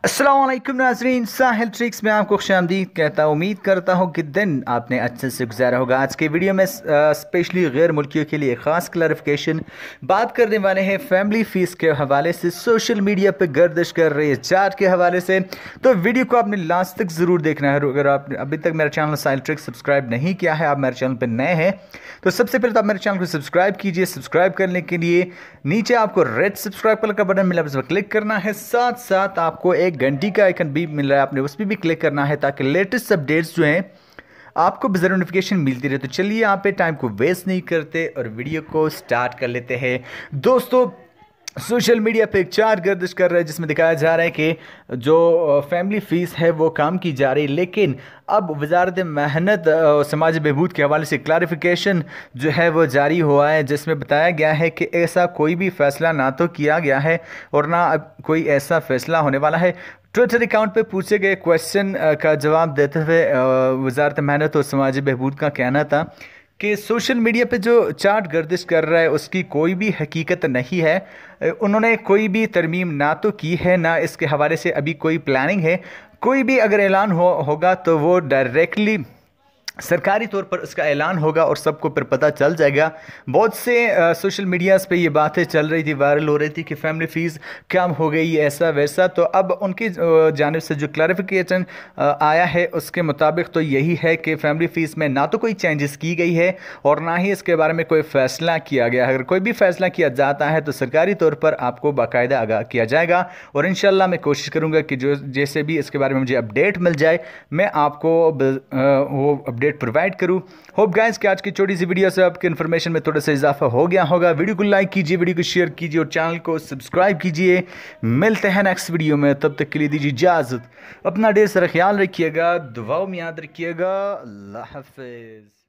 अस्सलाम वालेकुम नाज़रीन, साहिल ट्रिक्स में आपको खुशामदीद कहता हूँ। उम्मीद करता हूँ कि दिन आपने अच्छे से गुजारा होगा। आज के वीडियो में स्पेशली गैर मुल्कियों के लिए ख़ास क्लैरिफिकेशन बात करने वाले हैं फैमिली फ़ीस के हवाले से, सोशल मीडिया पर गर्दिश कर रही है चार्ट के हवाले से। तो वीडियो को आपने लास्ट तक ज़रूर देखना है। अगर आपने अभी तक मेरा चैनल साहिल ट्रिक्स सब्सक्राइब नहीं किया है, आप मेरे चैनल पर नए हैं, तो सबसे पहले तो आप मेरे चैनल को सब्सक्राइब कीजिए। सब्सक्राइब करने के लिए नीचे आपको रेड सब्सक्राइब कलर का बटन मिला है, उस पर क्लिक करना है। साथ साथ आपको एक घंटी का आइकन भी मिल रहा है, आपने उस पर भी क्लिक करना है ताकि लेटेस्ट अपडेट्स जो हैं आपको ज़रूर नोटिफिकेशन मिलती रहे। तो चलिए यहाँ पे टाइम को वेस्ट नहीं करते और वीडियो को स्टार्ट कर लेते हैं। दोस्तों, सोशल मीडिया पे एक चार्ट गर्दिश कर रहा है जिसमें दिखाया जा रहा है कि जो फैमिली फ़ीस है वो कम की जा रही है, लेकिन अब वजारत मेहनत और समाजी बहबूद के हवाले से क्लैरिफिकेशन जो है वो जारी हुआ है, जिसमें बताया गया है कि ऐसा कोई भी फ़ैसला ना तो किया गया है और ना अब कोई ऐसा फ़ैसला होने वाला है। ट्विटर अकाउंट पे पूछे गए क्वेश्चन का जवाब देते हुए वजारत मेहनत और समाजी बहबूद का कहना था कि सोशल मीडिया पे जो चार्ट गर्दिश कर रहा है उसकी कोई भी हकीकत नहीं है। उन्होंने कोई भी तरमीम ना तो की है, ना इसके हवाले से अभी कोई प्लानिंग है। कोई भी अगर ऐलान होगा तो वो डायरेक्टली सरकारी तौर पर उसका ऐलान होगा और सबको फिर पता चल जाएगा। बहुत से सोशल मीडियाज़ पे ये बातें चल रही थी, वायरल हो रही थी कि फैमिली फ़ीस कम हो गई, ऐसा वैसा। तो अब उनकी जानिब से जो क्लैरिफिकेशन आया है उसके मुताबिक तो यही है कि फैमिली फ़ीस में ना तो कोई चेंजेस की गई है और ना ही इसके बारे में कोई फ़ैसला किया गया है। अगर कोई भी फ़ैसला किया जाता है तो सरकारी तौर पर आपको बाकायदा आगाह किया जाएगा और इंशाल्लाह मैं कोशिश करूँगा कि जो जैसे भी इसके बारे में मुझे अपडेट मिल जाए मैं आपको वो अपडेट प्रोवाइड करूं। होप गाइस कि आज की छोटी सी वीडियो से आपकी इन्फॉर्मेशन में थोड़ा सा इजाफा हो गया होगा। वीडियो को लाइक कीजिए, वीडियो को शेयर कीजिए और चैनल को सब्सक्राइब कीजिए। मिलते हैं नेक्स्ट वीडियो में, तब तक के लिए दीजिए इजाज़त। अपना ढेर सारा ख्याल रखिएगा, दुआओं में याद रखिएगा। अल्लाह हाफिज़।